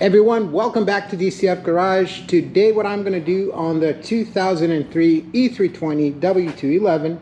Everyone, welcome back to DCF Garage. Today what I'm going to do on the 2003 E320 W211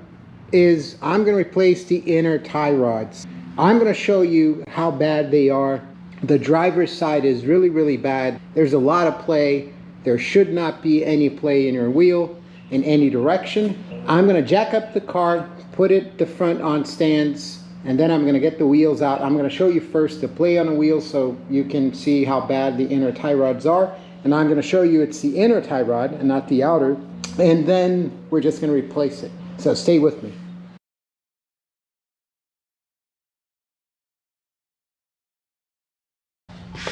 is I'm going to replace the inner tie rods. I'm going to show you how bad they are. The driver's side is really bad. There's a lot of play. There should not be any play in your wheel in any direction. I'm going to jack up the car, put it the front on stands, and then I'm going to get the wheels out. I'm going to show you first the play on the wheels so you can see how bad the inner tie rods are. And I'm going to show you it's the inner tie rod and not the outer. And then we're just going to replace it. So stay with me.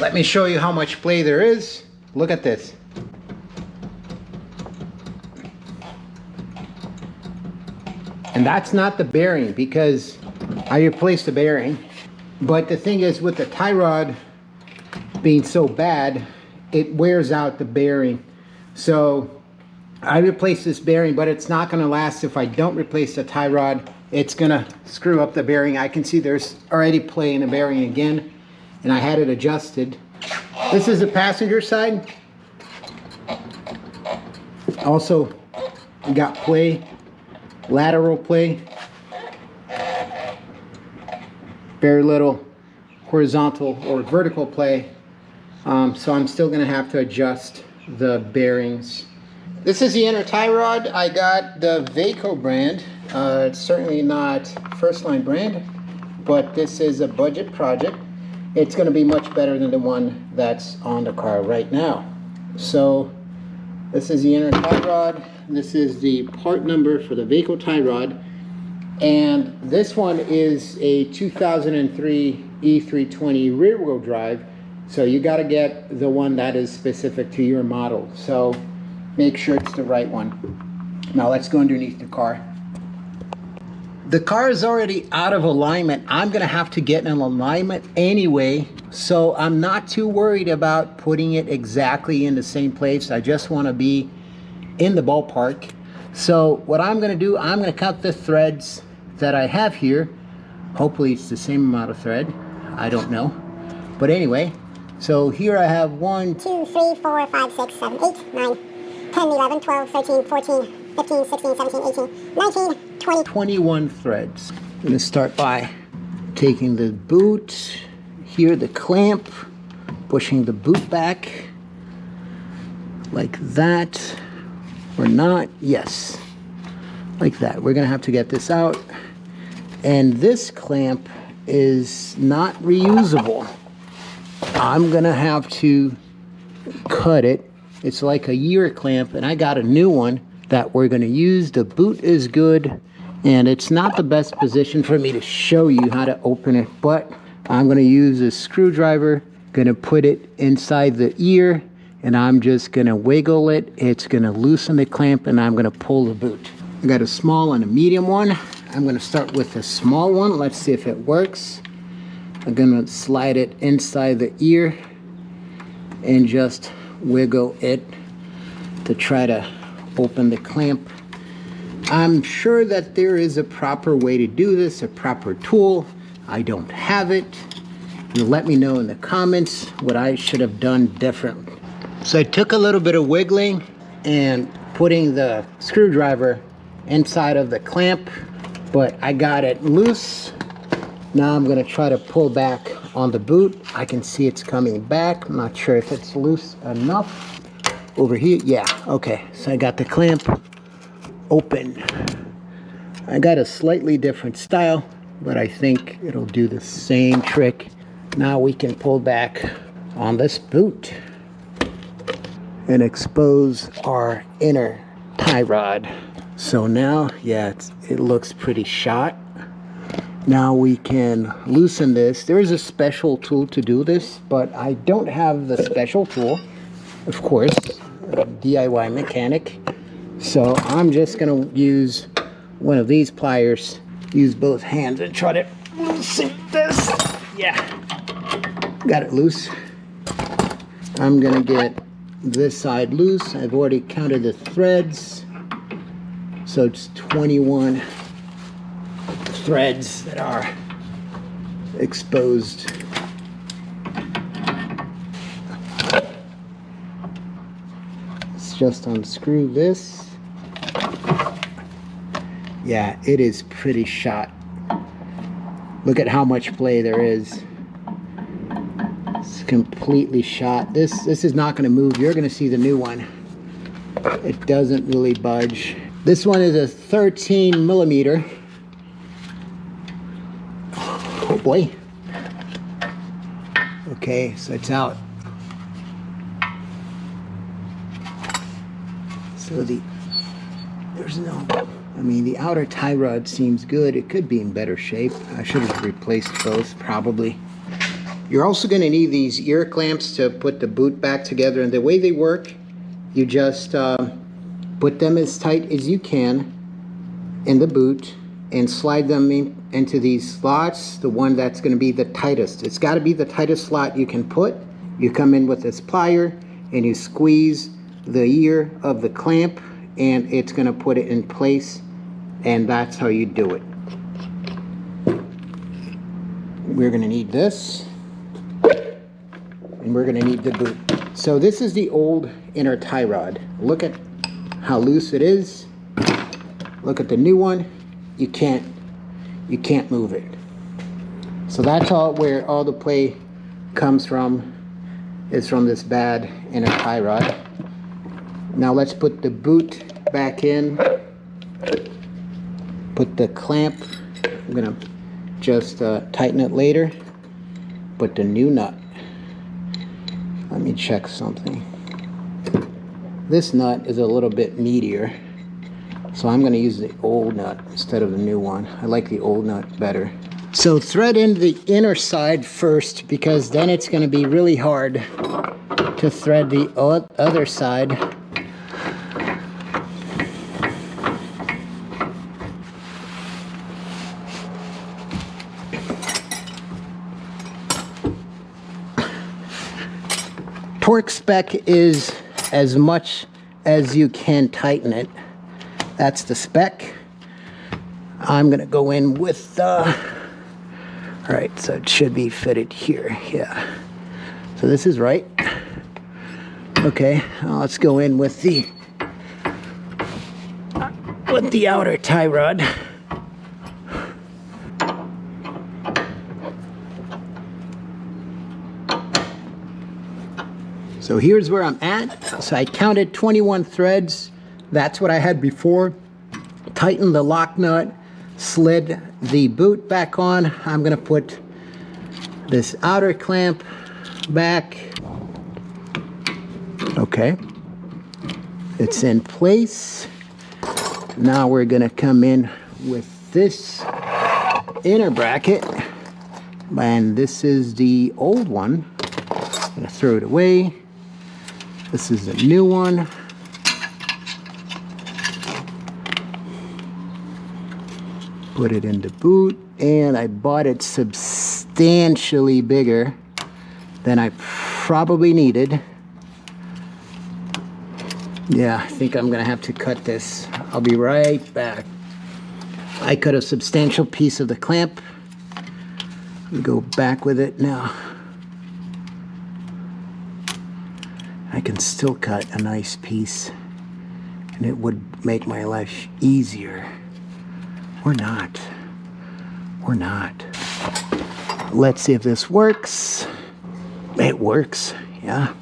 Let me show you how much play there is. Look at this. And that's not the bearing because I replaced the bearing. But the thing is, with the tie rod being so bad, it wears out the bearing. So I replaced this bearing, but it's not going to last if I don't replace the tie rod. It's going to screw up the bearing. I can see there's already play in the bearing again, and I had it adjusted. This is the passenger side. Also, we got play, lateral play. Very little horizontal or vertical play, so I'm still going to have to adjust the bearings. This is the inner tie rod. I got the Vaco brand. It's certainly not first line brand, but this is a budget project. It's going to be much better than the one that's on the car right now. So this is the inner tie rod. This is the part number for the Vaco tie rod. And this one is a 2003 E320 rear wheel drive, so you got to get the one that is specific to your model, so make sure it's the right one. Now let's go underneath the car. The car is already out of alignment. I'm gonna have to get an alignment anyway, so I'm not too worried about putting it exactly in the same place. I just want to be in the ballpark. So what I'm gonna do, I'm gonna cut the threads that I have here. Hopefully it's the same amount of thread. I don't know. But anyway, so here I have 1, 2, 3, 4, 5, 6, 7, 8, 9, 10, 11, 12, 13, 14, 15, 16, 17, 18, 19, 20. 21 threads. I'm gonna start by taking the boot, here the clamp, pushing the boot back like that, or not, yes, like that. We're gonna have to get this out. And this clamp is not reusable. I'm gonna have to cut it. It's like a year clamp, and I got a new one that we're gonna use. The boot is good, and it's not the best position for me to show you how to open it, but I'm gonna use a screwdriver, gonna put it inside the ear, and I'm just gonna wiggle it. It's gonna loosen the clamp, and I'm gonna pull the boot. I got a small and a medium one. I'm going to start with the small one. Let's see if it works. I'm going to slide it inside the ear and just wiggle it to try to open the clamp. I'm sure that there is a proper way to do this, a proper tool. I don't have it. You let me know in the comments what I should have done differently. So I took a little bit of wiggling and putting the screwdriver inside of the clamp, but I got it loose. Now I'm gonna try to pull back on the boot. I can see it's coming back. I'm not sure if it's loose enough. Over here, yeah, okay. So I got the clamp open. I got a slightly different style, but I think it'll do the same trick. Now we can pull back on this boot and expose our inner tie rod. So now, yeah, it looks pretty shot. Now we can loosen this. There is a special tool to do this, but I don't have the special tool, of course, DIY mechanic. So I'm just gonna use one of these pliers, use both hands and try to loosen this. Yeah, got it loose. I'm gonna get this side loose. I've already counted the threads. So it's 21 threads that are exposed. just unscrew this. Yeah, it is pretty shot. Look at how much play there is. It's completely shot. This is not going to move. You're going to see the new one. It doesn't really budge. This one is a 13 millimeter. Oh boy. Okay, so it's out. So there's no, I mean, the outer tie rod seems good. It could be in better shape. I should have replaced both, probably. You're also going to need these ear clamps to put the boot back together. And the way they work, you just put them as tight as you can in the boot and slide them into these slots, the one that's going to be the tightest. It's got to be the tightest slot you can put. You come in with this plier and you squeeze the ear of the clamp and it's going to put it in place, and that's how you do it. We're going to need this, and we're going to need the boot. So this is the old inner tie rod. Look at how loose it is. Look at the new one. You can't move it. So that's all where all the play comes from, is from this bad inner tie rod. Now let's put the boot back in. Put the clamp. I'm gonna just tighten it later. Put the new nut. Let me check something. This nut is a little bit meatier, so I'm going to use the old nut instead of the new one. I like the old nut better. So thread in the inner side first, because then it's going to be really hard to thread the other side. Torque spec is as much as you can tighten it. That's the spec. I'm gonna go in with all right, so it should be fitted here. Yeah, so this is right. Okay, let's go in with the outer tie rod. So here's where I'm at. So I counted 21 threads. That's what I had before. Tightened the lock nut, slid the boot back on. I'm gonna put this outer clamp back. Okay, it's in place. Now we're gonna come in with this inner bracket, and this is the old one. I'm gonna throw it away. This is the new one. Put it in the boot, and I bought it substantially bigger than I probably needed. Yeah, I think I'm gonna have to cut this. I'll be right back. I cut a substantial piece of the clamp. We go back with it now. I can still cut a nice piece, and it would make my life easier. Or not. Or not. Let's see if this works. It works, yeah.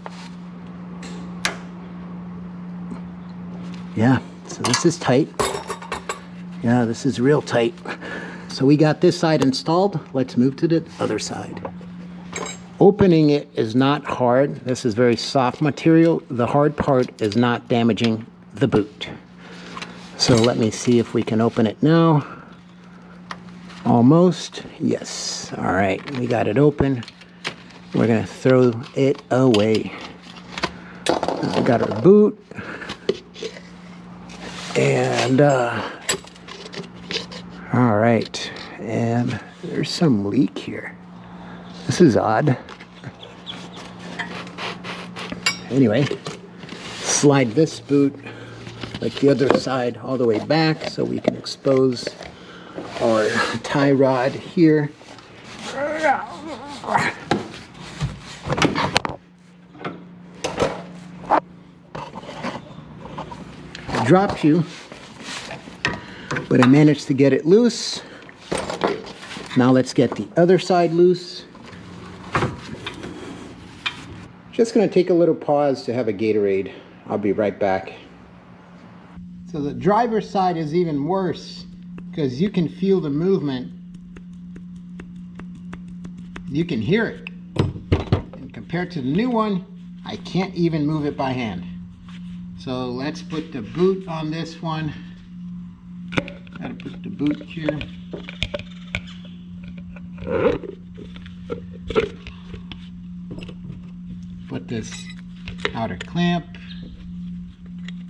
Yeah, so this is tight. Yeah, this is real tight. So we got this side installed. Let's move to the other side. Opening it is not hard. This is very soft material. The hard part is not damaging the boot. So let me see if we can open it now. Almost. Yes. All right, we got it open. We're gonna throw it away. We got our boot. And all right, and there's some leak here. This is odd. Anyway, slide this boot like the other side all the way back so we can expose our tie rod here. dropped you, but I managed to get it loose. Now let's get the other side loose. Just gonna take a little pause to have a Gatorade. I'll be right back. So the driver's side is even worse because you can feel the movement. You can hear it. And compared to the new one, I can't even move it by hand. So let's put the boot on this one. Gotta put the boot here. Put this outer clamp.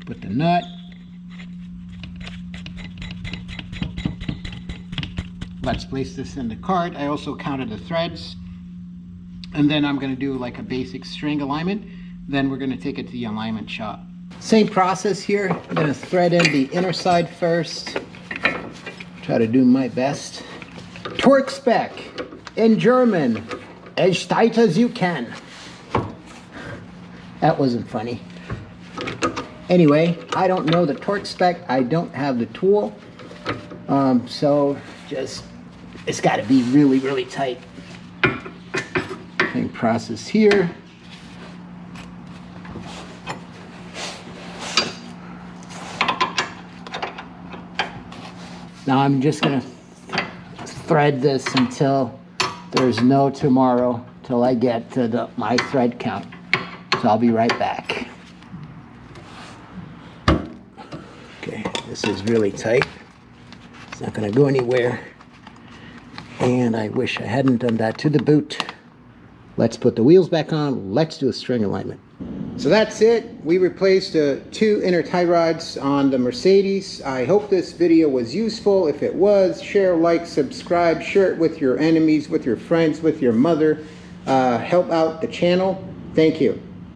Put the nut. Let's place this in the cart. I also counted the threads. And then I'm going to do like a basic string alignment. Then we're going to take it to the alignment shop. Same process here. I'm going to thread in the inner side first. Try to do my best. Torque spec in German. As tight as you can. That wasn't funny. Anyway, I don't know the torque spec. I don't have the tool. So just, it's got to be really, really tight. Same process here. Now I'm just going to thread this until there's no tomorrow, till I get to my thread count. So I'll be right back. Okay, this is really tight. It's not going to go anywhere. And I wish I hadn't done that to the boot. Let's put the wheels back on. Let's do a string alignment. So that's it. We replaced two inner tie rods on the Mercedes. I hope this video was useful. If it was, share, like, subscribe, share it with your enemies, with your friends, with your mother. Help out the channel. Thank you.